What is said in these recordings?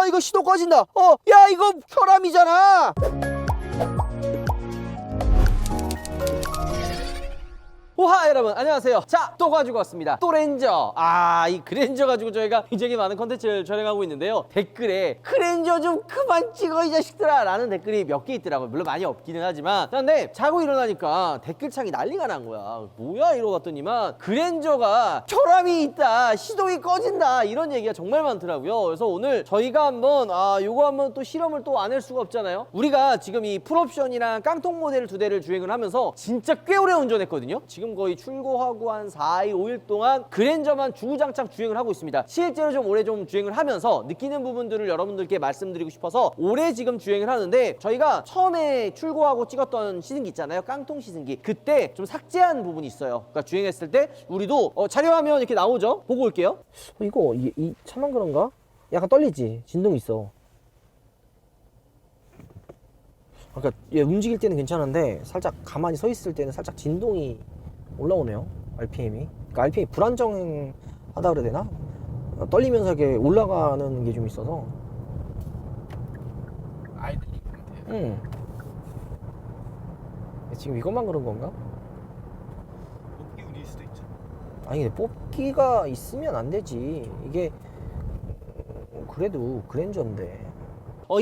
이거 시동 꺼진다. 야, 이거 혈압이잖아. 우하, 여러분 안녕하세요. 자, 또 가지고 왔습니다. 또 렌저. 이 그랜저 가지고 저희가 굉장히 많은 컨텐츠를 촬영하고 있는데요. 댓글에 그랜저 좀 그만 찍어 이 자식들아 라는 댓글이 몇 개 있더라고요. 물론 많이 없기는 하지만. 근데 자고 일어나니까 댓글창이 난리가 난 거야. 뭐야 이러고 봤더니만 그랜저가 혈압이 있다, 시동이 꺼진다, 이런 얘기가 정말 많더라고요. 그래서 오늘 저희가 한번 요거 한번 또 실험을 또 안 할 수가 없잖아요. 우리가 지금 이 풀옵션이랑 깡통 모델 2대를 주행을 하면서 진짜 꽤 오래 운전했거든요. 지금 거의 출고하고 한 4일, 5일 동안 그랜저만 주구장창 주행을 하고 있습니다. 실제로 좀 오래 좀 주행을 하면서 느끼는 부분들을 여러분들께 말씀드리고 싶어서 오래 지금 주행을 하는데, 저희가 처음에 출고하고 찍었던 시승기 있잖아요. 깡통 시승기. 그때 좀 삭제한 부분이 있어요. 그러니까 주행했을 때 우리도 촬영하면 이렇게 나오죠. 보고 올게요. 이거 이 차만 그런가? 약간 떨리지? 진동 있어. 그러니까 얘 움직일 때는 괜찮은데 살짝 가만히 서 있을 때는 살짝 진동이 올라오네요. RPM이. 그러니까 RPM이 불안정하다 그래야 되나? 떨리면서 이렇게 올라가는 게 좀 있어서. 아이들이 그런데요. 지금 이것만 그런 건가? 뽑기 운일 수도 있죠. 아니 근데 뽑기가 있으면 안 되지. 이게 그래도 그랜저인데.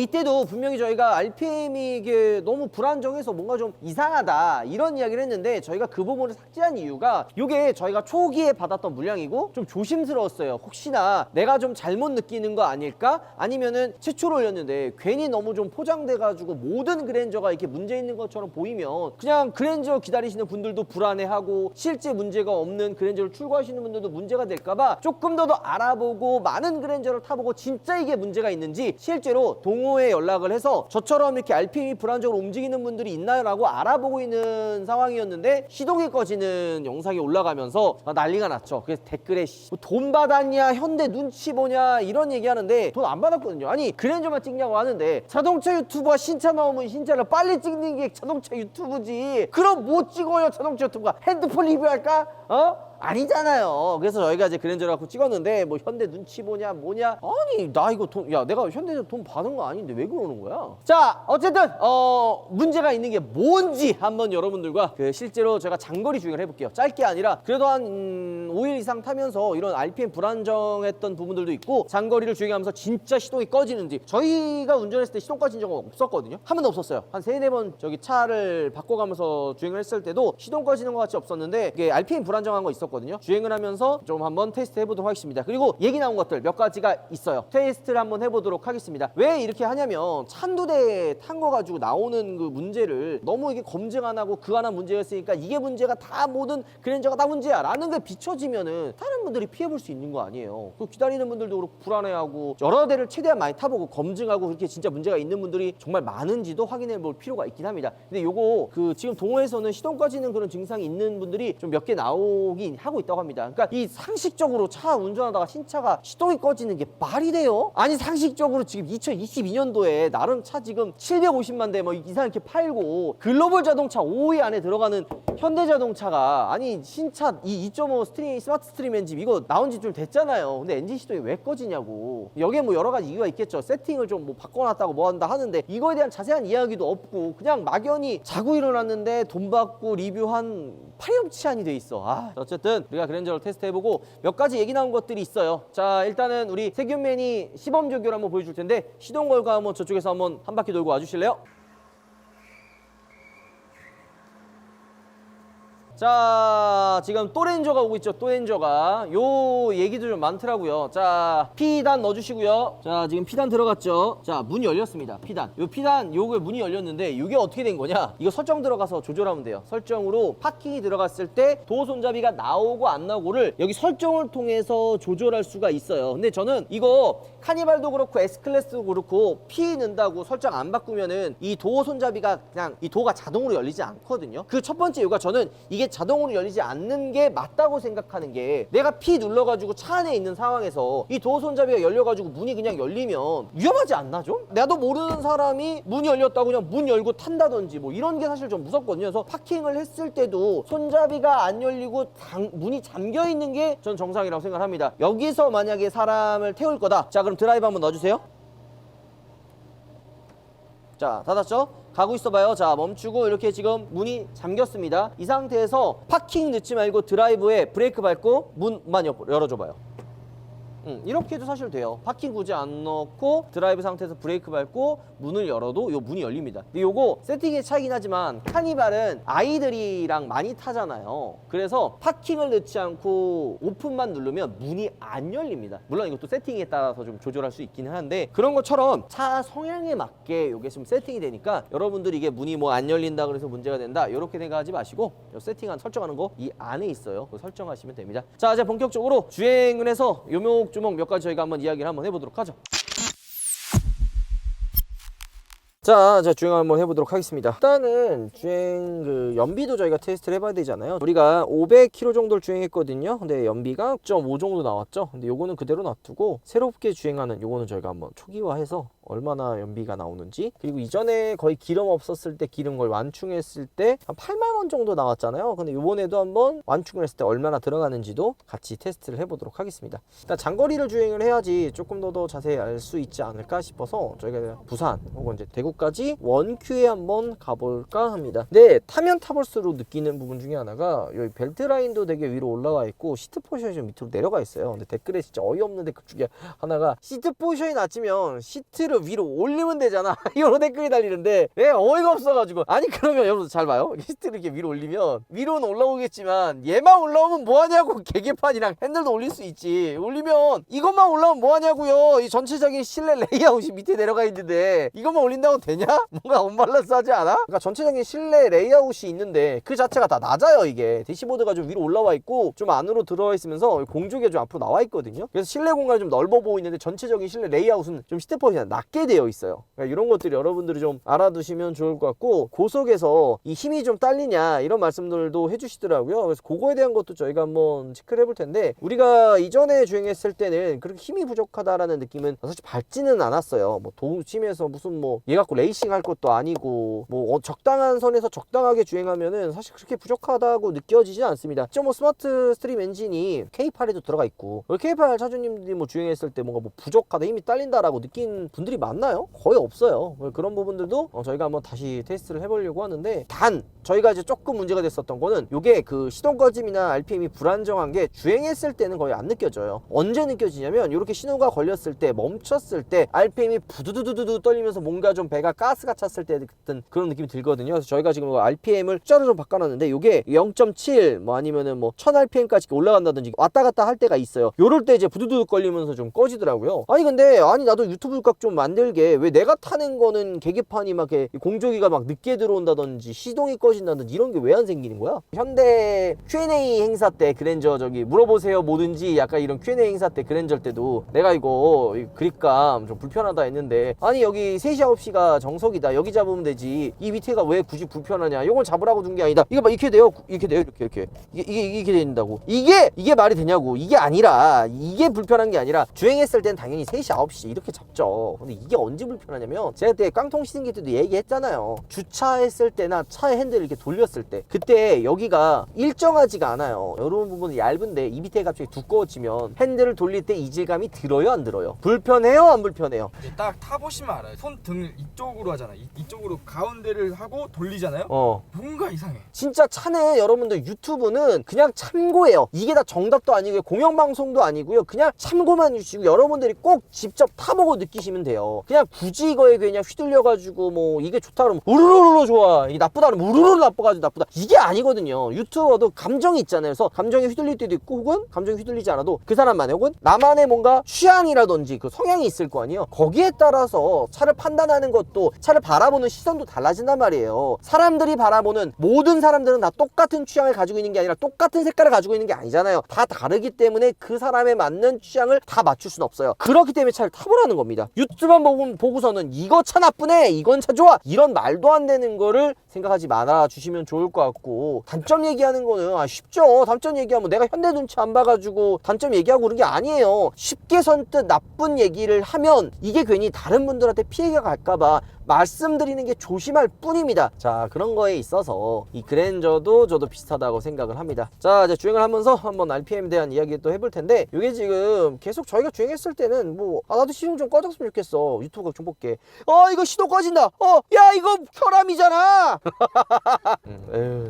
이때도 분명히 저희가 RPM이 이게 너무 불안정해서 뭔가 좀 이상하다 이런 이야기를 했는데, 저희가 그 부분을 삭제한 이유가 이게 저희가 초기에 받았던 물량이고 좀 조심스러웠어요. 혹시나 내가 좀 잘못 느끼는 거 아닐까? 아니면은 최초로 올렸는데 괜히 너무 좀 포장돼 가지고 모든 그랜저가 이렇게 문제 있는 것처럼 보이면 그냥 그랜저 기다리시는 분들도 불안해하고, 실제 문제가 없는 그랜저를 출고하시는 분들도 문제가 될까 봐 조금 더 알아보고 많은 그랜저를 타보고 진짜 이게 문제가 있는지 실제로 동호회에 연락을 해서 저처럼 이렇게 RPM이 불안정으로 움직이는 분들이 있나요? 라고 알아보고 있는 상황이었는데, 시동이 꺼지는 영상이 올라가면서 난리가 났죠. 그래서 댓글에 돈 받았냐, 현대 눈치 보냐 이런 얘기하는데 돈 안 받았거든요. 아니 그랜저만 찍냐고 하는데, 자동차 유튜버가 신차 나오면 신차를 빨리 찍는 게 자동차 유튜브지. 그럼 뭐 찍어요 자동차 유튜브가? 핸드폰 리뷰할까? 아니잖아요. 그래서 저희가 이제 그랜저를 갖고 찍었는데, 뭐 현대 눈치 보냐 뭐냐, 아니 나 이거 내가 현대에서 돈 받은 거 아닌데 왜 그러는 거야? 자, 어쨌든 문제가 있는 게 뭔지 한번 여러분들과 실제로 제가 장거리 주행을 해볼게요. 짧게 아니라 그래도 한 5일 이상 타면서 이런 RPM 불안정했던 부분들도 있고, 장거리를 주행하면서 진짜 시동이 꺼지는지. 저희가 운전했을 때 시동 꺼진 적은 없었거든요. 한 번도 없었어요. 한 3-4번 저기 차를 바꿔가면서 주행을 했을 때도 시동 꺼지는 것 같이 없었는데, 이게 RPM 불안정한 거 있었거든요. 주행을 하면서 좀 한번 테스트 해보도록 하겠습니다. 그리고 얘기 나온 것들 몇 가지가 있어요. 테스트를 한번 해보도록 하겠습니다. 왜 이렇게 하냐면, 한두 대 탄 거 가지고 나오는 그 문제를 너무 이게 검증 안 하고 그 하나 문제였으니까 이게 문제가 다 모든 그랜저가 다 문제야 라는 게 비춰지면은 다른 분들이 피해볼 수 있는 거 아니에요. 그 기다리는 분들도 그렇고 불안해하고, 여러 대를 최대한 많이 타보고 검증하고 그렇게 진짜 문제가 있는 분들이 정말 많은지도 확인해 볼 필요가 있긴 합니다. 근데 요거 지금 동호회에서는 시동 꺼지는 그런 증상이 있는 분들이 좀 몇 개 나오긴 하고 있다고 합니다. 그러니까 이 상식적으로 차 운전하다가 신차가 시동이 꺼지는 게 말이 돼요? 아니 상식적으로 지금 2022년도에 나름 차 지금 750만 대 뭐 이상 이렇게 팔고 글로벌 자동차 5위 안에 들어가는 현대자동차가, 아니 신차 이 2.5 스마트 스트림 엔진 이거 나온 지 좀 됐잖아요. 근데 엔진 시동이 왜 꺼지냐고. 여기에 뭐 여러 가지 이유가 있겠죠. 세팅을 좀 뭐 바꿔놨다고 뭐 한다 하는데 이거에 대한 자세한 이야기도 없고, 그냥 막연히 자고 일어났는데 돈 받고 리뷰한 파렴치한이 돼 있어. 어쨌든 우리가 그랜저를 테스트해보고 몇 가지 얘기 나온 것들이 있어요. 자, 일단은 우리 세균맨이 시범 조교를 한번 보여줄 텐데, 시동 걸고 한번 저쪽에서 한번 한 바퀴 돌고 와주실래요? 자, 지금 또 렌저가 오고 있죠. 또 렌저가 요 얘기도 좀 많더라고요. 자, P단 넣어주시고요. 자, 지금 P단 들어갔죠. 자, 문이 열렸습니다. P단, 요 P단 요게 문이 열렸는데 이게 어떻게 된 거냐, 이거 설정 들어가서 조절하면 돼요. 설정으로 파킹이 들어갔을 때 도어 손잡이가 나오고 안 나오고를 여기 설정을 통해서 조절할 수가 있어요. 근데 저는 이거 카니발도 그렇고 S클래스도 그렇고 P 넣는다고 설정 안 바꾸면은 이 도어 손잡이가 그냥 이 도어가 자동으로 열리지 않거든요. 그 첫 번째 이유가, 저는 이게 자동으로 열리지 않는 게 맞다고 생각하는 게, 내가 P 눌러가지고 차 안에 있는 상황에서 이 도어 손잡이가 열려가지고 문이 그냥 열리면 위험하지 않나 좀? 나도 모르는 사람이 문이 열렸다고 그냥 문 열고 탄다든지 뭐 이런 게 사실 좀 무섭거든요. 그래서 파킹을 했을 때도 손잡이가 안 열리고 문이 잠겨 있는 게 전 정상이라고 생각합니다. 여기서 만약에 사람을 태울 거다. 자, 그럼 드라이브 한번 넣어주세요. 자, 닫았죠? 가고 있어봐요. 자, 멈추고 이렇게 지금 문이 잠겼습니다. 이 상태에서 파킹 넣지 말고 드라이브에 브레이크 밟고 문만 열어줘봐요. 이렇게 해도 사실 돼요. 파킹 굳이 안 넣고 드라이브 상태에서 브레이크 밟고 문을 열어도 요 문이 열립니다. 근데 요거 세팅의 차이긴 하지만 카니발은 아이들이랑 많이 타잖아요. 그래서 파킹을 넣지 않고 오픈만 누르면 문이 안 열립니다. 물론 이것도 세팅에 따라서 좀 조절할 수 있기는 한데 그런 것처럼 차 성향에 맞게 요게 지금 세팅이 되니까 여러분들이 이게 문이 뭐 안 열린다 그래서 문제가 된다 이렇게 생각하지 마시고 요 세팅한 설정하는 거 이 안에 있어요. 그거 설정하시면 됩니다. 자, 이제 본격적으로 주행을 해서 요목조목 몇 가지 저희가 한번 이야기를 한번 해보도록 하죠. 자, 주행 한번 해보도록 하겠습니다. 일단은 주행 연비도 저희가 테스트를 해봐야 되잖아요. 우리가 500km 정도를 주행했거든요. 근데 연비가 0.5 정도 나왔죠. 근데 요거는 그대로 놔두고 새롭게 주행하는 요거는 저희가 한번 초기화해서 얼마나 연비가 나오는지, 그리고 이전에 거의 기름 없었을 때 기름 거의 완충했을 때 한 8만 원 정도 나왔잖아요. 근데 이번에도 한번 완충을 했을 때 얼마나 들어가는지도 같이 테스트를 해보도록 하겠습니다. 일단 장거리를 주행을 해야지 조금 더 자세히 알 수 있지 않을까 싶어서 저희가 부산 혹은 이제 대구까지 원큐에 한번 가볼까 합니다. 근데 타면 타볼수록 느끼는 부분 중에 하나가 여기 벨트 라인도 되게 위로 올라가 있고 시트 포지션이 좀 밑으로 내려가 있어요. 근데 댓글에 진짜 어이없는 댓글 중에 하나가 시트 포지션이 낮으면 시트를 위로 올리면 되잖아 이런 댓글이 달리는데 왜 어이가 없어가지고, 아니 그러면 여러분 잘 봐요. 시트를 이렇게 위로 올리면 위로는 올라오겠지만 얘만 올라오면 뭐하냐고. 계기판이랑 핸들도 올릴 수 있지. 올리면 이것만 올라오면 뭐하냐고요. 이 전체적인 실내 레이아웃이 밑에 내려가 있는데 이것만 올린다고 되냐? 뭔가 언밸런스하지 않아? 그러니까 전체적인 실내 레이아웃이 있는데 그 자체가 다 낮아요. 이게 대시보드가 좀 위로 올라와 있고 좀 안으로 들어와 있으면서 공조기가 좀 앞으로 나와 있거든요. 그래서 실내 공간이 좀 넓어 보이는데 전체적인 실내 레이아웃은 좀 시트 포지션이 낮게 되어 있어요. 그러니까 이런 것들이 여러분들이 좀 알아두시면 좋을 것 같고, 고속에서 이 힘이 좀 딸리냐 이런 말씀들도 해주시더라고요. 그래서 그거에 대한 것도 저희가 한번 체크를 해볼 텐데, 우리가 이전에 주행했을 때는 그렇게 힘이 부족하다라는 느낌은 사실 받지는 않았어요. 뭐 도심에서 무슨 뭐 얘 갖고 레이싱 할 것도 아니고 뭐 적당한 선에서 적당하게 주행하면은 사실 그렇게 부족하다고 느껴지지 않습니다. 뭐 스마트 스트림 엔진이 K8에도 들어가 있고, K8 차주님들이 뭐 주행했을 때 뭔가 뭐 부족하다, 힘이 딸린다라고 느낀 분들이 많나요? 거의 없어요. 그런 부분들도 저희가 한번 다시 테스트를 해보려고 하는데, 단 저희가 이제 조금 문제가 됐었던 거는 요게 그 시동 꺼짐이나 RPM이 불안정한 게 주행했을 때는 거의 안 느껴져요. 언제 느껴지냐면 이렇게 신호가 걸렸을 때, 멈췄을 때 RPM이 부두두두두 떨리면서 뭔가 좀 배가 가스가 찼을 때 같은 그런 느낌이 들거든요. 그래서 저희가 지금 RPM을 숫자로 좀 바꿔놨는데 요게 0.7 뭐 아니면은 뭐 1000rpm까지 올라간다든지 왔다 갔다 할 때가 있어요. 요럴 때 이제 부두두 걸리면서 좀 꺼지더라고요. 아니 근데 나도 유튜브 각 좀 만들게 왜 내가 타는 거는 계기판이 막 이렇게 공조기가 막 늦게 들어온다든지 시동이 꺼진다든지 이런 게 왜 안 생기는 거야? 현대 Q&A 행사 때 그랜저 저기 물어보세요 뭐든지 약간 이런 Q&A 행사 때 그랜저 때도 내가 이거 그립감 좀 불편하다 했는데, 아니 여기 3시 9시가 정석이다, 여기 잡으면 되지, 이 밑에가 왜 굳이 불편하냐, 이걸 잡으라고 둔 게 아니다, 이거 봐 이렇게 돼요, 이렇게 돼요, 이렇게 이게 된다고, 이게 말이 되냐고. 이게 아니라, 이게 불편한 게 아니라 주행했을 땐 당연히 3시 9시 이렇게 잡죠. 근데 이게 언제 불편하냐면, 제가 그때 깡통 시승기 때도 얘기했잖아요. 주차했을 때나 차의 핸들을 이렇게 돌렸을 때 그때 여기가 일정하지가 않아요. 이런 부분은 얇은데 이 밑에 갑자기 두꺼워지면 핸들을 돌릴 때 이질감이 들어요, 안 들어요? 불편해요, 안 불편해요? 이제 딱 타보시면 알아요. 손 등을 이쪽으로 하잖아. 이쪽으로 가운데를 하고 돌리잖아요. 뭔가 이상해. 진짜 차는 여러분들, 유튜브는 그냥 참고예요. 이게 다 정답도 아니고요, 공영방송도 아니고요. 그냥 참고만 주시고 여러분들이 꼭 직접 타보고 느끼시면 돼요. 그냥 굳이 이거에 그냥 휘둘려가지고 뭐 이게 좋다 그러면 우르르르 좋아, 이게 나쁘다 그러면 우르르 나빠가지고 나쁘다, 이게 아니거든요. 유튜버도 감정이 있잖아요. 그래서 감정이 휘둘릴 때도 있고, 혹은 감정이 휘둘리지 않아도 그 사람만의 혹은 나만의 뭔가 취향이라든지 그 성향이 있을 거 아니에요. 거기에 따라서 차를 판단하는 것도, 차를 바라보는 시선도 달라진단 말이에요. 사람들이 바라보는, 모든 사람들은 다 똑같은 취향을 가지고 있는 게 아니라 똑같은 색깔을 가지고 있는 게 아니잖아요. 다 다르기 때문에 그 사람에 맞는 취향을 다 맞출 수는 없어요. 그렇기 때문에 차를 타보라는 겁니다. 유튜브만 보고서는 이거 차 나쁘네, 이건 차 좋아, 이런 말도 안 되는 거를 생각하지 말아 주시면 좋을 것 같고, 단점 얘기하는 거는 쉽죠. 단점 얘기하면 내가 현대 눈치 안 봐가지고 단점 얘기하고 그런 게 아니에요. 쉽게 선뜻 나쁜 얘기를 하면 이게 괜히 다른 분들한테 피해가 갈까봐 말씀드리는 게 조심할 뿐입니다. 자, 그런 거에 있어서 이 그랜저도 저도 비슷하다고 생각을 합니다. 자, 이제 주행을 하면서 한번 RPM에 대한 이야기 또 해볼 텐데, 이게 지금 계속 저희가 주행했을 때는 뭐 나도 시동 좀 꺼졌으면 좋겠어, 유튜브 좀 볼게, 이거 시동 꺼진다, 야 이거 혈압이잖아.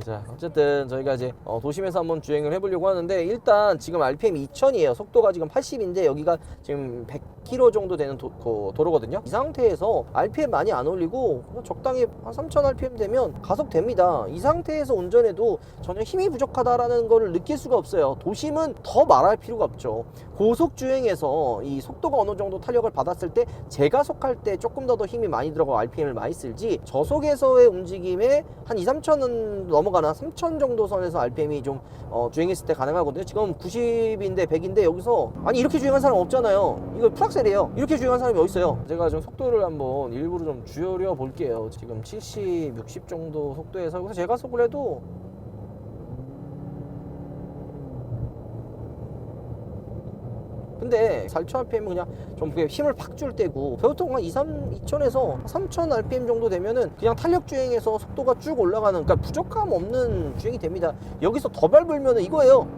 자, 어쨌든 저희가 이제 도심에서 한번 주행을 해보려고 하는데, 일단 지금 RPM 2000이에요. 속도가 지금 80인데 여기가 지금 100km 정도 되는 도로거든요. 이 상태에서 RPM 많이 안 올리고 적당히 한 3000 RPM 되면 가속됩니다. 이 상태에서 운전해도 전혀 힘이 부족하다라는 거를 느낄 수가 없어요. 도심은 더 말할 필요가 없죠. 고속 주행에서 이 속도가 어느 정도 탄력을 받았을 때 제가속할 때 조금 더 힘이 많이 들어가고 RPM을 많이 쓸지, 저속에서의 움직임에 한 2, 3천은 넘어가나 3천 정도 선에서 RPM이 좀 주행했을 때 가능하거든요. 지금 90인데 100인데 여기서 아니 이렇게 주행한 사람 없잖아요. 이거 풀악셀이에요. 이렇게 주행한 사람이 어디 있어요? 제가 좀 속도를 한번 일부러 좀 줄여 볼게요. 지금 70, 60 정도 속도에서 여기서 제가속을 해도 근데 4000 RPM은 그냥 좀 힘을 팍 줄 때고, 보통 한 2000에서 3000 RPM 정도 되면은 그냥 탄력 주행에서 속도가 쭉 올라가는, 그러니까 부족함 없는 주행이 됩니다. 여기서 더 밟으면은 이거예요.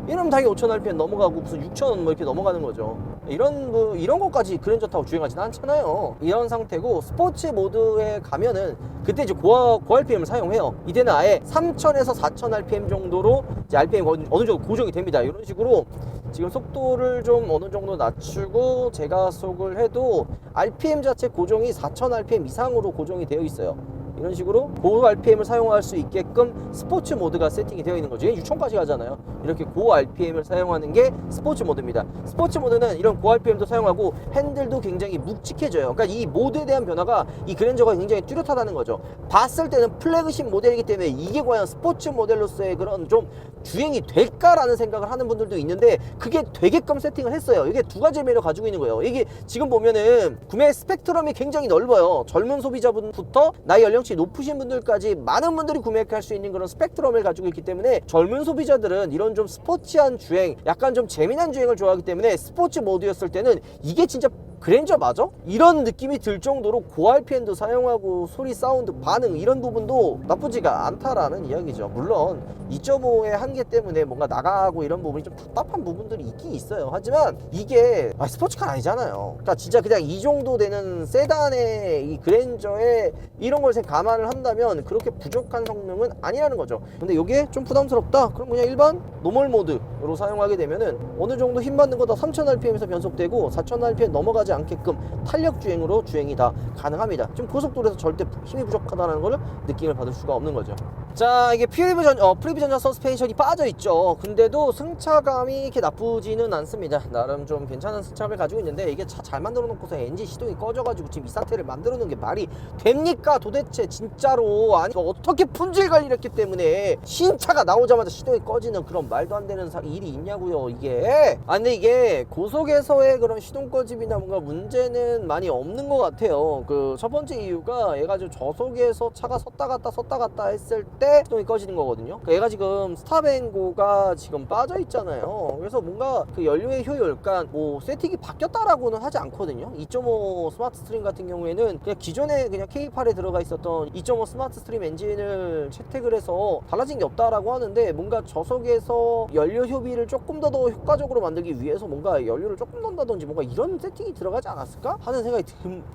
이러면 당연히 5000 RPM 넘어가고 무슨 6000 뭐 이렇게 넘어가는 거죠. 이런 것까지 그랜저 타고 주행하지는 않잖아요. 이런 상태고, 스포츠 모드에 가면은 그때 이제 고하 RPM을 사용해요. 이때는 아예 3000에서 4000 RPM 정도로 이제 RPM 어느 정도 고정이 됩니다. 이런 식으로 지금 속도를 좀 어느 정도 낮추고 제가속을 해도 RPM 자체 고정이 4000 RPM 이상으로 고정이 되어 있어요. 이런 식으로 고 RPM을 사용할 수 있게끔 스포츠 모드가 세팅이 되어 있는 거죠. 6000까지 가잖아요. 이렇게 고 RPM을 사용하는 게 스포츠 모드입니다. 스포츠 모드는 이런 고 RPM도 사용하고 핸들도 굉장히 묵직해져요. 그러니까 이 모드에 대한 변화가 이 그랜저가 굉장히 뚜렷하다는 거죠. 봤을 때는 플래그십 모델이기 때문에 이게 과연 스포츠 모델로서의 그런 좀 주행이 될까라는 생각을 하는 분들도 있는데, 그게 되게끔 세팅을 했어요. 이게 두 가지 매력 가지고 있는 거예요. 이게 지금 보면은 구매 스펙트럼이 굉장히 넓어요. 젊은 소비자분부터 나이 연령층이 높으신 분들까지 많은 분들이 구매할 수 있는 그런 스펙트럼을 가지고 있기 때문에, 젊은 소비자들은 이런 좀 스포츠한 주행, 약간 좀 재미난 주행을 좋아하기 때문에 스포츠 모드였을 때는 이게 진짜 그랜저 맞아? 이런 느낌이 들 정도로 고 RPM도 사용하고 소리, 사운드, 반응 이런 부분도 나쁘지가 않다라는 이야기죠. 물론 2.5의 한계 때문에 뭔가 나가고 이런 부분이 좀 답답한 부분들이 있긴 있어요. 하지만 이게 스포츠카 아니잖아요. 그러니까 진짜 그냥 이 정도 되는 세단의 이 그랜저에 이런 걸 감안을 한다면 그렇게 부족한 성능은 아니라는 거죠. 근데 이게 좀 부담스럽다? 그럼 그냥 일반 노멀 모드로 사용하게 되면은 어느 정도 힘 받는 거 다 3000 RPM에서 변속되고 4000 RPM 넘어가지 않게끔 탄력 주행으로 주행이 다 가능합니다. 지금 고속도로에서 절대 힘이 부족하다는 걸 느낌을 받을 수가 없는 거죠. 자, 이게 프리브 전자 서스펜션이 빠져 있죠. 근데도 승차감이 이렇게 나쁘지는 않습니다. 나름 좀 괜찮은 승차감을 가지고 있는데, 이게 차 잘 만들어 놓고서 엔진 시동이 꺼져가지고 지금 이 상태를 만들어 놓은 게 말이 됩니까 도대체? 진짜로. 아니 어떻게 품질 관리를 했기 때문에 신차가 나오자마자 시동이 꺼지는 그런 말도 안 되는 일이 있냐고요 이게. 근데 이게 고속에서의 그런 시동 꺼짐이나 뭔가 문제는 많이 없는 것 같아요. 그 첫 번째 이유가 얘가 좀 저속에서 차가 섰다 갔다 했을 때 시동이 꺼지는 거거든요. 얘가 지금 스탑앤고가 지금 빠져 있잖아요. 그래서 뭔가 그 연료의 효율, 그러니까 뭐 세팅이 바뀌었다라고는 하지 않거든요. 2.5 스마트 스트림 같은 경우에는 그냥 기존에 그냥 K8에 들어가 있었던 2.5 스마트 스트림 엔진을 채택을 해서 달라진 게 없다라고 하는데, 뭔가 저속에서 연료 효비를 조금 더 효과적으로 만들기 위해서 뭔가 연료를 조금 넣는다든지 뭔가 이런 세팅이 들어가지 않았을까 하는 생각이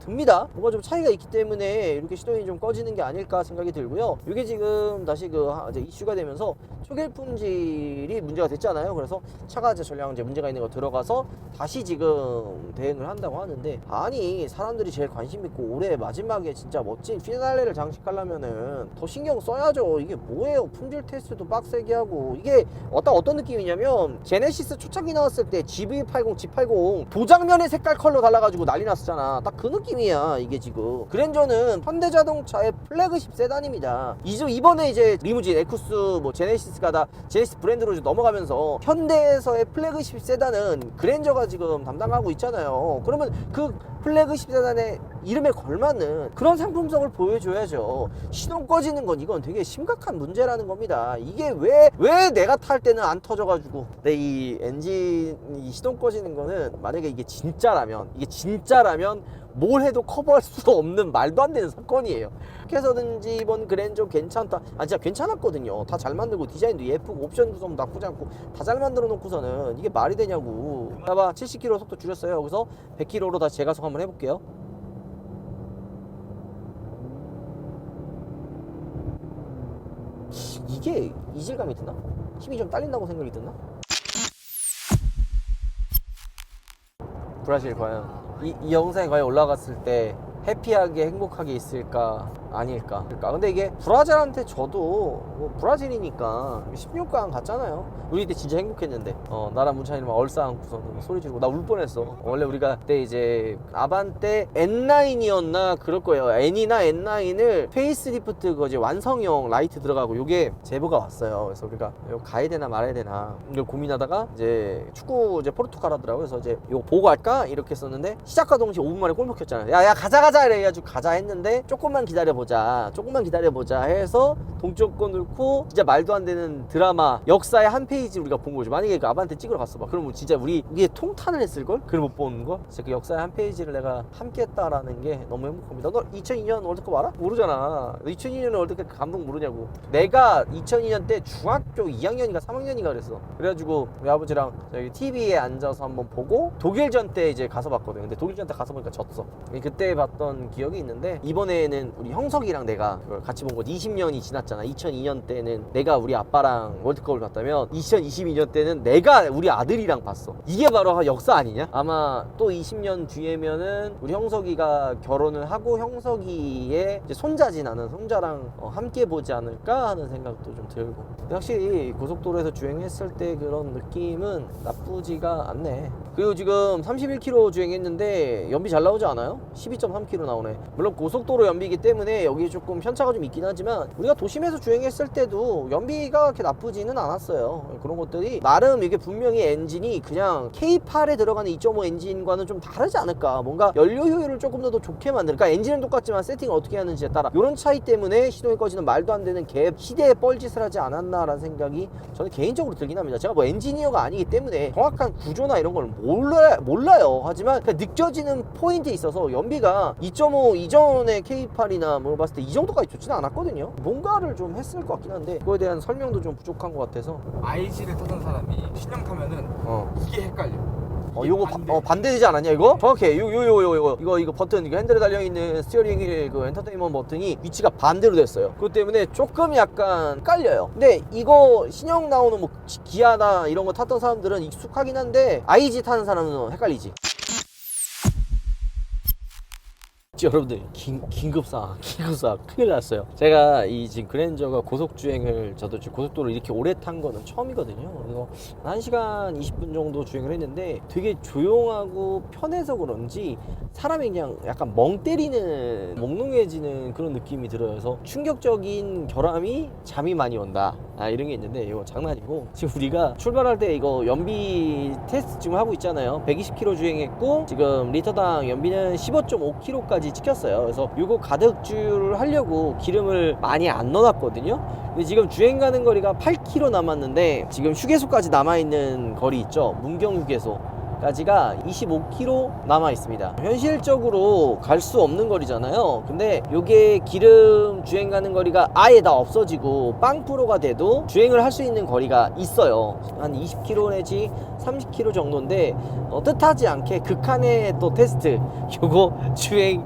듭니다. 뭔가 좀 차이가 있기 때문에 이렇게 시동이 좀 꺼지는 게 아닐까 생각이 들고요. 이게 지금 다시 이제 이슈가 되면서 초길 품질이 문제가 됐잖아요. 그래서 차가 이제 전량제 문제가 있는 거 들어가서 다시 지금 대응을 한다고 하는데, 아니 사람들이 제일 관심 있고 올해 마지막에 진짜 멋진 피날레를 장식하려면은 더 신경 써야죠. 이게 뭐예요? 품질 테스트도 빡세게 하고. 이게 어떤 느낌이냐면, 제네시스 초창기 나왔을 때 GV80, G80 도장면의 색깔 컬러 달라가지고 난리 났었잖아. 딱 그 느낌이야 이게 지금. 그랜저는 현대자동차의 플래그십 세단입니다. 이번에 이제 리무진, 에쿠스, 뭐 제네시스가 다 제네시스 브랜드로 넘어가면서 현대에서의 플래그십 세단은 그랜저가 지금 담당하고 있잖아요. 그러면 그 플래그십 세단의 이름에 걸맞는 그런 상품성을 보여줘야죠. 시동 꺼지는 건 이건 되게 심각한 문제라는 겁니다. 이게 왜 내가 탈 때는 안 터져가지고. 근데 이 엔진이 시동 꺼지는 거는 만약에 이게 진짜라면 뭘 해도 커버할 수 없는 말도 안 되는 사건이에요. 어떻게 해서든지 이번 그랜저 괜찮다. 진짜 괜찮았거든요. 다 잘 만들고 디자인도 예쁘고 옵션 구성 나쁘지 않고 다 잘 만들어 놓고서는 이게 말이 되냐고. 봐봐, 70km 속도 줄였어요. 여기서 100km로 다시 재가속 한번 해볼게요. 이게 이질감이 드나? 힘이 좀 딸린다고 생각이 드나? 브라질 과연 이 영상이 과연 올라갔을 때 해피하게 행복하게 있을까 아닐까. 근데 이게 브라질한테 저도 뭐 브라질이니까 16강 갔잖아요. 우리 때 진짜 행복했는데 나랑 문찬이랑 막 얼싸안고서 소리 지르고 나 울 뻔했어. 원래 우리가 그때 이제 아반떼 N9이었나 그럴 거예요. N이나 N9을 페이스리프트 거지 완성형 라이트 들어가고 요게 제보가 왔어요. 그래서 우리가 이거 가야 되나 말아야 되나 이걸 고민하다가 이제 축구 이제 포르투갈 하더라고요. 그래서 이제 이거 보고 갈까 이렇게 했었는데 시작과 동시에 5분 만에 골 먹혔잖아요. 야 가자 이래가지고 가자 했는데 조금만 기다려보자 해서 동점권 넣고 진짜 말도 안 되는 드라마 역사의 한 페이지 우리가 본 거죠. 만약에 그 아반떼 찍으러 갔어 봐. 그러면 진짜 우리에 통탄을 했을걸? 그걸 못 보는 거? 진짜 그 역사의 한 페이지를 내가 함께 했다라는 게 너무 행복합니다. 너 2002년 월드컵 알아? 모르잖아. 너 2002년 월드컵 감동 모르냐고. 내가 2002년 때 중학교 2학년인가 3학년인가 그랬어. 그래가지고 우리 아버지랑 저기 TV에 앉아서 한번 보고 독일전 때 이제 가서 봤거든. 근데 독일전 때 가서 보니까 졌어. 그때 봤던 기억이 있는데 이번에는 우리 형석이랑 내가 그걸 같이 본 거지. 20년이 지났잖아. 2002년 때는 내가 우리 아빠랑 월드컵을 봤다면 2022년 때는 내가 우리 아들이랑 봤어. 이게 바로 역사 아니냐? 아마 또 20년 뒤에면은 우리 형석이가 결혼을 하고 형석이의 이제 손자지. 나는 손자랑 함께 보지 않을까 하는 생각도 좀 들고. 근데 확실히 고속도로에서 주행했을 때 그런 느낌은 나쁘지가 않네. 그리고 지금 31km 주행했는데 연비 잘 나오지 않아요? 12.3km 나오네. 물론 고속도로 연비이기 때문에 여기 조금 편차가 좀 있긴 하지만 우리가 도심에서 주행했을 때도 연비가 그렇게 나쁘지는 않았어요. 그런 것들이 나름 이게 분명히 엔진이 그냥 K8에 들어가는 2.5 엔진과는 좀 다르지 않을까. 뭔가 연료 효율을 조금 더 좋게 만들. 그러니까 엔진은 똑같지만 세팅을 어떻게 하는지에 따라 이런 차이 때문에 시동이 꺼지는 말도 안 되는 갭 시대에 뻘짓을 하지 않았나라는 생각이 저는 개인적으로 들긴 합니다. 제가 뭐 엔지니어가 아니기 때문에 정확한 구조나 이런 걸 몰라요. 하지만 느껴지는 포인트에 있어서 연비가 2.5 이전의 K8이나 뭐 봤을 때 이 정도까지 좋지는 않았거든요. 뭔가를 좀 했을 것 같긴 한데 그거에 대한 설명도 좀 부족한 것 같아서. IG를 타던 사람이 신형 타면은 이게 헷갈려. 요거 반대되지 않았냐 이거? 정확해. 이거 버튼, 이거 핸들에 달려있는 스티어링 휠 그 엔터테인먼트 버튼이 위치가 반대로 됐어요. 그것 때문에 조금 약간 깔려요. 근데 이거 신형 나오는 뭐 기아나 이런 거 탔던 사람들은 익숙하긴 한데 IG 타는 사람은 헷갈리지. 여러분들 긴급사 큰일 났어요. 제가 이 지금 그랜저가 고속주행을 저도 지금 고속도로 이렇게 오래 탄 거는 처음이거든요. 그래서 1시간 20분 정도 주행을 했는데 되게 조용하고 편해서 그런지 사람이 그냥 약간 멍 때리는 몽롱해지는 그런 느낌이 들어요. 그래서 충격적인 결함이 잠이 많이 온다 이런 게 있는데 이거 장난이고, 지금 우리가 출발할 때 이거 연비 테스트 지금 하고 있잖아요. 120km 주행했고 지금 리터당 연비는 15.5km까지 찍혔어요. 그래서 이거 가득줄 하려고 기름을 많이 안 넣어놨거든요. 근데 지금 주행 가는 거리가 8km 남았는데 지금 휴게소까지 남아있는 거리 있죠, 문경 휴게소 까지가 25km 남아 있습니다. 현실적으로 갈 수 없는 거리잖아요. 근데 요게 기름 주행 가는 거리가 아예 다 없어지고 빵프로가 돼도 주행을 할 수 있는 거리가 있어요. 한 20km 내지 30km 정도인데 뜻하지 않게 극한의 또 테스트, 요거 주행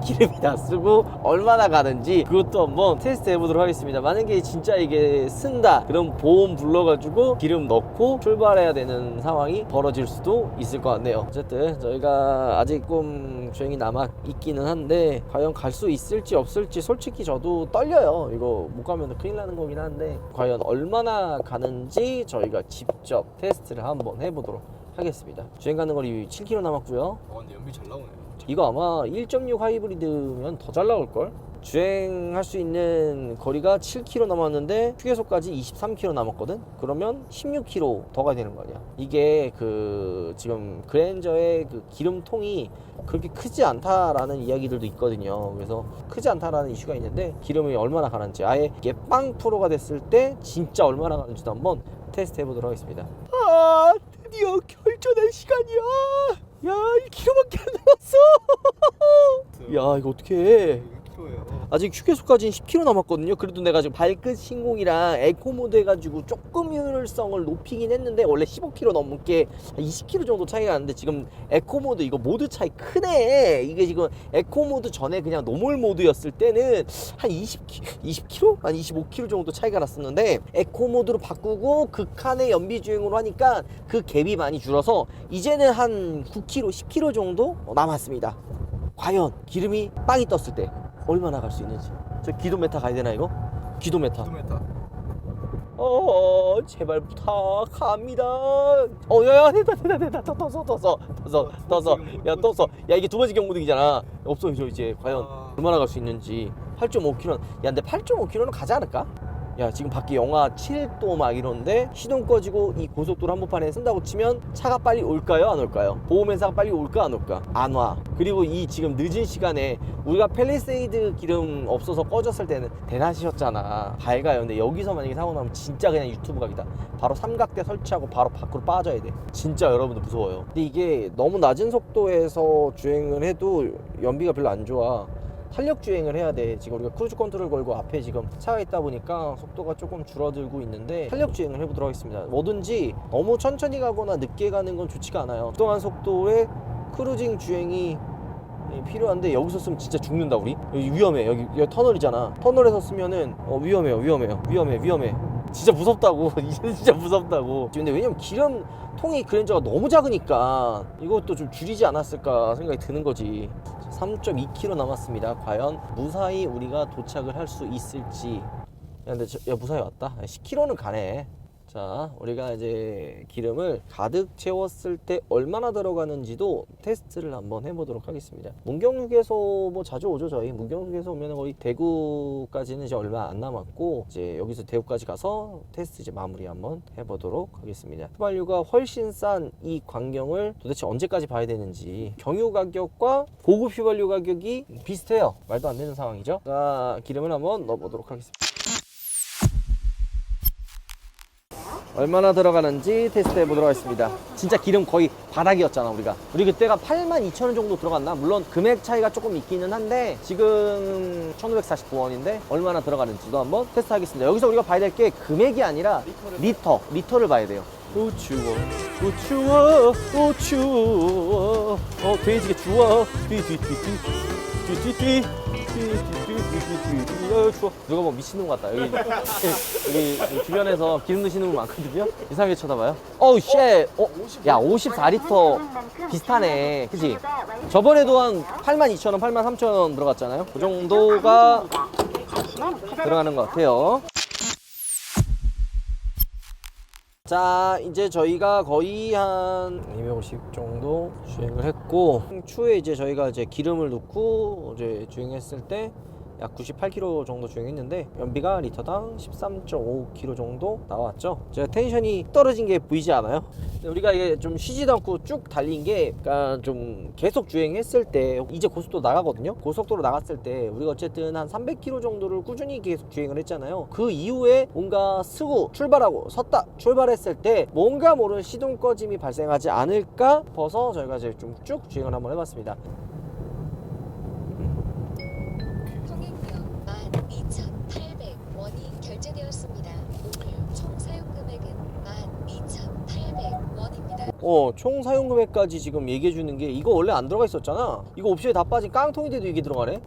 기름이 다 쓰고 얼마나 가는지 그것도 한번 테스트 해보도록 하겠습니다. 만약에 진짜 이게 쓴다 그럼 보험 불러가지고 기름 넣고 출발해야 되는 상황이 벌어질 수도 있을 것 같네요. 어쨌든 저희가 아직 좀 주행이 남아 있기는 한데 과연 갈 수 있을지 없을지 솔직히 저도 떨려요. 이거 못 가면 큰일 나는 거긴 한데 과연 얼마나 가는지 저희가 직접 테스트를 한번 해보도록 하겠습니다. 주행 가는 거리 7km 남았고요. 근데 연비 잘 나오네요. 이거 아마 1.6 하이브리드면 더 잘 나올걸? 주행할 수 있는 거리가 7km 남았는데 휴게소까지 23km 남았거든? 그러면 16km 더 가야 되는 거 아니야. 이게 그 지금 그랜저의 그 기름통이 그렇게 크지 않다라는 이야기들도 있거든요. 그래서 크지 않다라는 이슈가 있는데 기름이 얼마나 가는지, 아예 이게 빵 프로가 됐을 때 진짜 얼마나 가는지도 한번 테스트 해보도록 하겠습니다. 아, 드디어 결전의 시간이야. 야, 1km밖에 안 남았어. 야, 이거 어떻게 해. 아직 휴게소까지는 10km 남았거든요. 그래도 내가 지금 발끝 신공이랑 에코 모드 해가지고 조금 효율성을 높이긴 했는데, 원래 15km 넘게 20km 정도 차이가 나는데 지금 에코 모드, 이거 모드 차이 크네. 이게 지금 에코 모드 전에 그냥 노멀 모드였을 때는 한 20km? 한 25km 정도 차이가 났었는데, 에코 모드로 바꾸고 극한의 연비 주행으로 하니까 그 갭이 많이 줄어서 이제는 한 9km, 10km 정도 남았습니다. 과연 기름이 빵이 떴을 때 얼마나 갈 수 있는지. 저 기도메타 가야 되나 이거? 기도메타. 제발 부탁합니다. 야야, 됐다. 떴어. 야, 떴어. 야, 이게 두 번째 경고등이잖아. 없어져 이제. 과연 얼마나 갈 수 있는지. 8.5km. 야, 근데 8.5km는 가지 않을까? 야, 지금 밖에 영하 7도 막 이러는데 시동 꺼지고 이 고속도로 한복판에 쓴다고 치면 차가 빨리 올까요, 안 올까요? 보험회사가 빨리 올까, 안 올까? 안 와. 그리고 이 지금 늦은 시간에 우리가 팰리세이드 기름 없어서 꺼졌을 때는 대낮이었잖아. 밝아요. 근데 여기서 만약에 사고 나면 진짜 그냥 유튜브 각이다. 바로 삼각대 설치하고 바로 밖으로 빠져야 돼. 진짜 여러분들 무서워요. 근데 이게 너무 낮은 속도에서 주행을 해도 연비가 별로 안 좋아. 탄력 주행을 해야 돼. 지금 우리가 크루즈 컨트롤 걸고 앞에 지금 차가 있다 보니까 속도가 조금 줄어들고 있는데, 탄력 주행을 해보도록 하겠습니다. 뭐든지 너무 천천히 가거나 늦게 가는 건 좋지가 않아요. 적당한 속도의 크루징 주행이 필요한데, 여기서 쓰면 진짜 죽는다 우리. 여기 위험해. 여기 터널이잖아. 터널에서 쓰면은 위험해. 진짜 무섭다고. 이제 진짜 무섭다고. 근데 왜냐면 기름통이 그랜저가 너무 작으니까 이것도 좀 줄이지 않았을까 생각이 드는 거지. 3.2km 남았습니다. 과연 무사히 우리가 도착을 할 수 있을지. 야, 근데 무사히 왔다. 10km는 가네. 자, 우리가 이제 기름을 가득 채웠을 때 얼마나 들어가는지도 테스트를 한번 해보도록 하겠습니다. 문경휴게소 뭐 자주 오죠. 저희 문경휴게소 오면 거의 대구까지는 이제 얼마 안 남았고, 이제 여기서 대구까지 가서 테스트 이제 마무리 한번 해보도록 하겠습니다. 휘발유가 훨씬 싼 이 광경을 도대체 언제까지 봐야 되는지. 경유 가격과 고급 휘발유 가격이 비슷해요. 말도 안 되는 상황이죠. 자, 기름을 한번 넣어보도록 하겠습니다. 얼마나 들어가는지 테스트 해보도록 하겠습니다. 진짜 기름 거의 바닥이었잖아. 우리 그때가 82,000원 정도 들어갔나? 물론 금액 차이가 조금 있기는 한데 지금 1,549원인데 얼마나 들어가는지도 한번 테스트 하겠습니다. 여기서 우리가 봐야 될 게 금액이 아니라 리터를 봐야 돼요. 추워 돼지게 추워 추워. 누가 뭐 미친놈 같다. 여기 주변에서 기름 넣으시는 분 많거든요. 이상하게 쳐다봐요. 쉣. 야, 54리터 비슷하네. 그치? 저번에도 한 82,000원, 83,000원 들어갔잖아요. 그 정도가 들어가는 것 같아요. 자, 이제 저희가 거의 한 250 정도 주행을 했고, 추후에 이제 저희가 이제 기름을 넣고 이제 주행했을 때 약 98km 정도 주행했는데 연비가 리터당 13.5km 정도 나왔죠. 제가 텐션이 떨어진 게 보이지 않아요? 우리가 이게 좀 쉬지도 않고 쭉 달린 게, 그러니까 좀 계속 주행했을 때 이제 고속도로 나가거든요. 고속도로 나갔을 때 우리가 어쨌든 한 300km 정도를 꾸준히 계속 주행을 했잖아요. 그 이후에 뭔가 쓰고 출발하고 섰다 출발했을 때 뭔가 모르는 시동 꺼짐이 발생하지 않을까 싶어서 저희가 이제 좀 쭉 주행을 한번 해봤습니다. 통행료 12,800원이 결제되었습니다. 오늘 총 사용 금액은 12,800원입니다. 총 사용 금액까지 지금 얘기해 주는 게, 이거 원래 안 들어가 있었잖아. 이거 옵션에 다 빠진 깡통인데도 이게 들어가네. 야,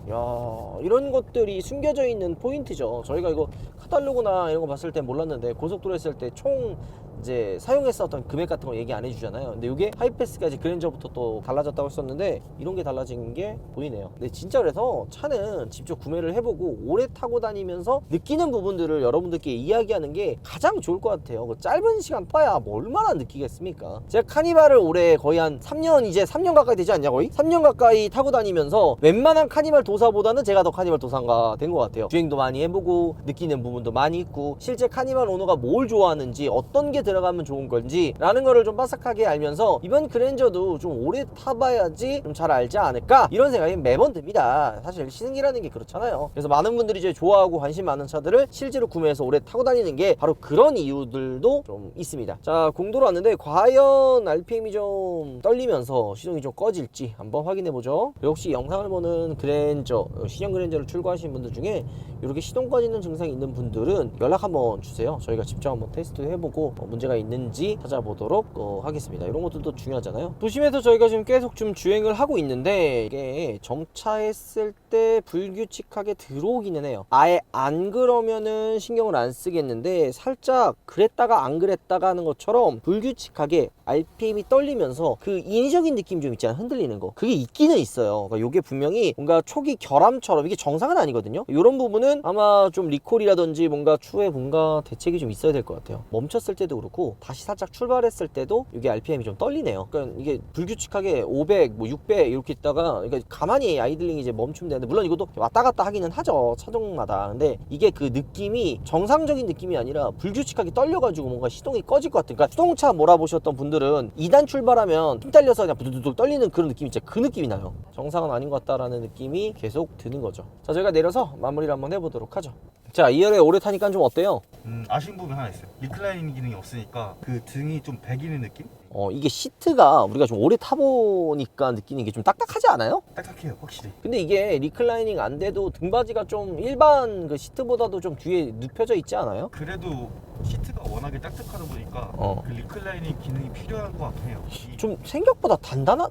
이런 것들이 숨겨져 있는 포인트죠. 저희가 이거 카탈로그나 이런 거 봤을 때 몰랐는데, 고속도로 했을 때 총 이제 사용했었던 금액 같은 거 얘기 안 해주잖아요. 근데 이게 하이패스까지 그랜저부터 또 달라졌다고 했었는데 이런 게 달라진 게 보이네요. 근데 진짜 그래서 차는 직접 구매를 해보고 오래 타고 다니면서 느끼는 부분들을 여러분들께 이야기하는 게 가장 좋을 것 같아요. 그 짧은 시간 봐야 뭐 얼마나 느끼겠습니까? 않습니까? 제가 카니발을 올해 거의 한 3년, 이제 3년 가까이 되지 않냐, 거의? 3년 가까이 타고 다니면서 웬만한 카니발 도사보다는 제가 더 카니발 도사가 된 것 같아요. 주행도 많이 해보고 느끼는 부분도 많이 있고 실제 카니발 오너가 뭘 좋아하는지 어떤 게 들어가면 좋은 건지 라는 거를 좀 빠삭하게 알면서 이번 그랜저도 좀 오래 타봐야지 좀 잘 알지 않을까 이런 생각이 매번 듭니다. 사실 시승기라는 게 그렇잖아요. 그래서 많은 분들이 이제 좋아하고 관심 많은 차들을 실제로 구매해서 오래 타고 다니는 게 바로 그런 이유들도 좀 있습니다. 자, 공도로 왔는데 과연 RPM이 좀 떨리면서 시동이 좀 꺼질지 한번 확인해보죠. 혹시 영상을 보는 그랜저, 신형 그랜저를 출고하신 분들 중에 이렇게 시동 꺼지는 증상이 있는 분들은 연락 한번 주세요. 저희가 직접 한번 테스트 해보고 문제가 있는지 찾아보도록 하겠습니다. 이런 것들도 중요하잖아요. 도심에서 저희가 지금 계속 좀 주행을 하고 있는데 이게 정차했을 때 불규칙하게 들어오기는 해요. 아예 안 그러면은 신경을 안 쓰겠는데 살짝 그랬다가 안 그랬다가 하는 것처럼 불규칙하게 RPM이 떨리면서 그 인위적인 느낌 좀 있잖아요. 흔들리는 거. 그게 있기는 있어요. 그러니까 이게 분명히 뭔가 초기 결함처럼 이게 정상은 아니거든요. 이런 부분은 아마 좀 리콜이라든지 뭔가 추후에 뭔가 대책이 좀 있어야 될 것 같아요. 멈췄을 때도 그렇고 다시 살짝 출발했을 때도 이게 RPM이 좀 떨리네요. 그러니까 이게 불규칙하게 500, 뭐 600 이렇게 있다가 그러니까 가만히 아이들링이 이제 멈추면 되는데 물론 이것도 왔다 갔다 하기는 하죠. 차종마다. 근데 이게 그 느낌이 정상적인 느낌이 아니라 불규칙하게 떨려가지고 뭔가 시동이 꺼질 것 같은. 그러니까 수동차 몰아보셨던 분들은 2단 출발하면 힘 딸려서 그냥 부두둑 떨리는 그런 느낌 있죠. 그 느낌이 나요. 정상은 아닌 것 같다라는 느낌이 계속 드는 거죠. 자, 저희가 내려서 마무리를 한번 해보도록 하죠. 자, 2열에 오래 타니까 좀 어때요? 아쉬운 부분이 하나 있어요. 리클라이닝 기능이 없으니까 그 등이 좀 배기는 느낌? 이게 시트가 우리가 좀 오래 타보니까 느끼는 게 좀 딱딱하지 않아요? 딱딱해요, 확실히. 근데 이게 리클라이닝 안 돼도 등받이가 좀 일반 그 시트보다도 좀 뒤에 눕혀져 있지 않아요? 그래도 시트가 워낙에 딱딱하다 보니까 그 리클라이닝 기능이 필요한 것 같긴 해요. 좀 생각보다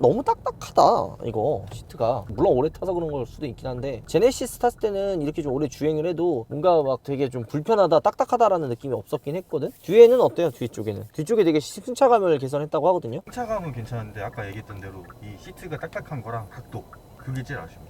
너무 딱딱하다 이거 시트가. 물론 오래 타서 그런 걸 수도 있긴 한데 제네시스 탔을 때는 이렇게 좀 오래 주행을 해도 뭔가 막 되게 좀 불편하다 딱딱하다라는 느낌이 없었긴 했거든. 뒤에는 어때요? 뒤쪽에는? 뒤쪽에 되게 승차감을 개선했다고 하거든요. 승차감은 괜찮은데 아까 얘기했던 대로 이 시트가 딱딱한 거랑 각도 그게 제일 아쉬워요.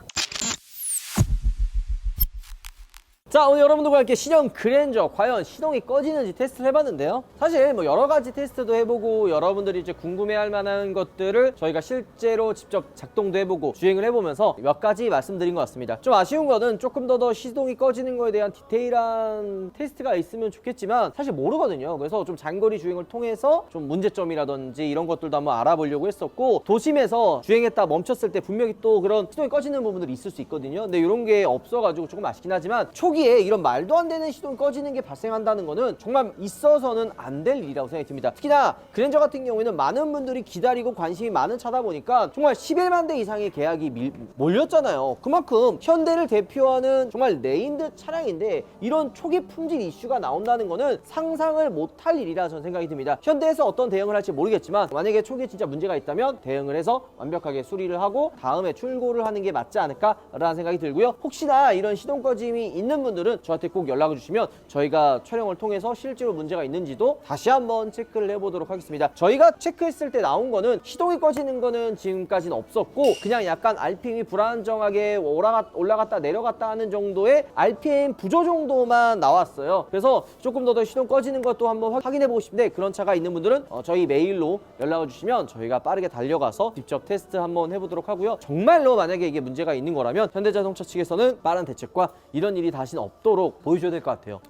자, 오늘 여러분들과 함께 신형 그랜저 과연 시동이 꺼지는지 테스트를 해봤는데요. 사실 뭐 여러 가지 테스트도 해보고 여러분들이 이제 궁금해할 만한 것들을 저희가 실제로 직접 작동도 해보고 주행을 해보면서 몇 가지 말씀드린 것 같습니다. 좀 아쉬운 거는 조금 더 시동이 꺼지는 거에 대한 디테일한 테스트가 있으면 좋겠지만 사실 모르거든요. 그래서 좀 장거리 주행을 통해서 좀 문제점이라든지 이런 것들도 한번 알아보려고 했었고, 도심에서 주행했다 멈췄을 때 분명히 또 그런 시동이 꺼지는 부분들이 있을 수 있거든요. 근데 이런 게 없어가지고 조금 아쉽긴 하지만 초기에 이런 말도 안 되는 시동 꺼지는 게 발생한다는 거는 정말 있어서는 안 될 일이라고 생각이 듭니다. 특히나 그랜저 같은 경우에는 많은 분들이 기다리고 관심이 많은 차다 보니까 정말 11만 대 이상의 계약이 몰렸잖아요. 그만큼 현대를 대표하는 정말 네임드 차량인데 이런 초기 품질 이슈가 나온다는 거는 상상을 못할 일이라 저는 생각이 듭니다. 현대에서 어떤 대응을 할지 모르겠지만 만약에 초기에 진짜 문제가 있다면 대응을 해서 완벽하게 수리를 하고 다음에 출고를 하는 게 맞지 않을까라는 생각이 들고요. 혹시나 이런 시동 꺼짐이 있는 분들은 저한테 꼭 연락을 주시면 저희가 촬영을 통해서 실제로 문제가 있는지도 다시 한번 체크를 해보도록 하겠습니다. 저희가 체크했을 때 나온 거는 시동이 꺼지는 거는 지금까지는 없었고 그냥 약간 RPM이 불안정하게 올라갔다 내려갔다 하는 정도의 RPM 부조 정도만 나왔어요. 그래서 조금 더 시동 꺼지는 것도 한번 확인해보고 싶은데 그런 차가 있는 분들은 저희 메일로 연락을 주시면 저희가 빠르게 달려가서 직접 테스트 한번 해보도록 하고요. 정말로 만약에 이게 문제가 있는 거라면 현대자동차 측에서는 빠른 대책과 이런 일이 다시는 없도록 보여줘야 될 것 같아요.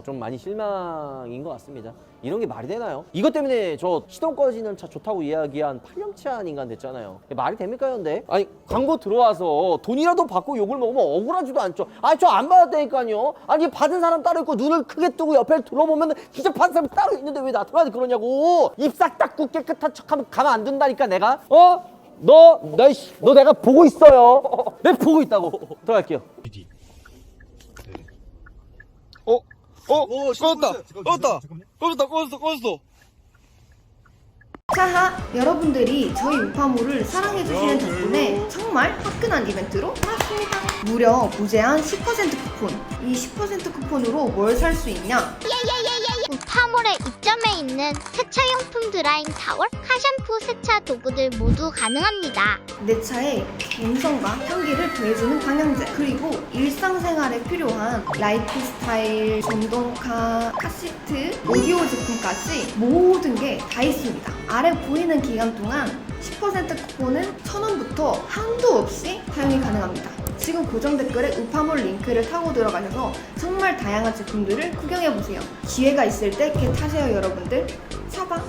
좀 많이 실망인 것 같습니다. 이런 게 말이 되나요? 이것 때문에 저 시동 꺼지는 차 좋다고 이야기한 팔령치한 인간 됐잖아요. 말이 됩니까 현대? 아니 광고 들어와서 돈이라도 받고 욕을 먹으면 억울하지도 않죠. 아니 저 안 받았다니까요. 아니 받은 사람 따로 있고 눈을 크게 뜨고 옆에 둘러보면 진짜 받은 사람 따로 있는데 왜 나한테 그러냐고. 입 싹 닦고 깨끗한 척하면 가만 안 둔다니까 내가. 너 내가 보고 있어요. 내가 보고 있다고. 들어갈게요. 꺼졌어. 하하, 여러분들이 저희 우파모를 사랑해주시는 덕분에 정말 화끈한 이벤트로 나왔습니다. 무려 무제한 10% 쿠폰. 이 10% 쿠폰으로 뭘 살 수 있냐? 우파몰의 입점해 있는 세차용품 드라잉 타월, 카샴푸 세차 도구들 모두 가능합니다. 내 차의 감성과 향기를 더해주는 방향제, 그리고 일상생활에 필요한 라이프 스타일, 전동카, 카시트, 오디오 제품까지 모든 게 다 있습니다. 아래 보이는 기간 동안 10% 쿠폰은 1,000원부터 한도 없이 사용이 가능합니다. 지금 고정 댓글에 우파몰 링크를 타고 들어가셔서 정말 다양한 제품들을 구경해보세요. 기회가 있을 때 개 타세요, 여러분들. 사방!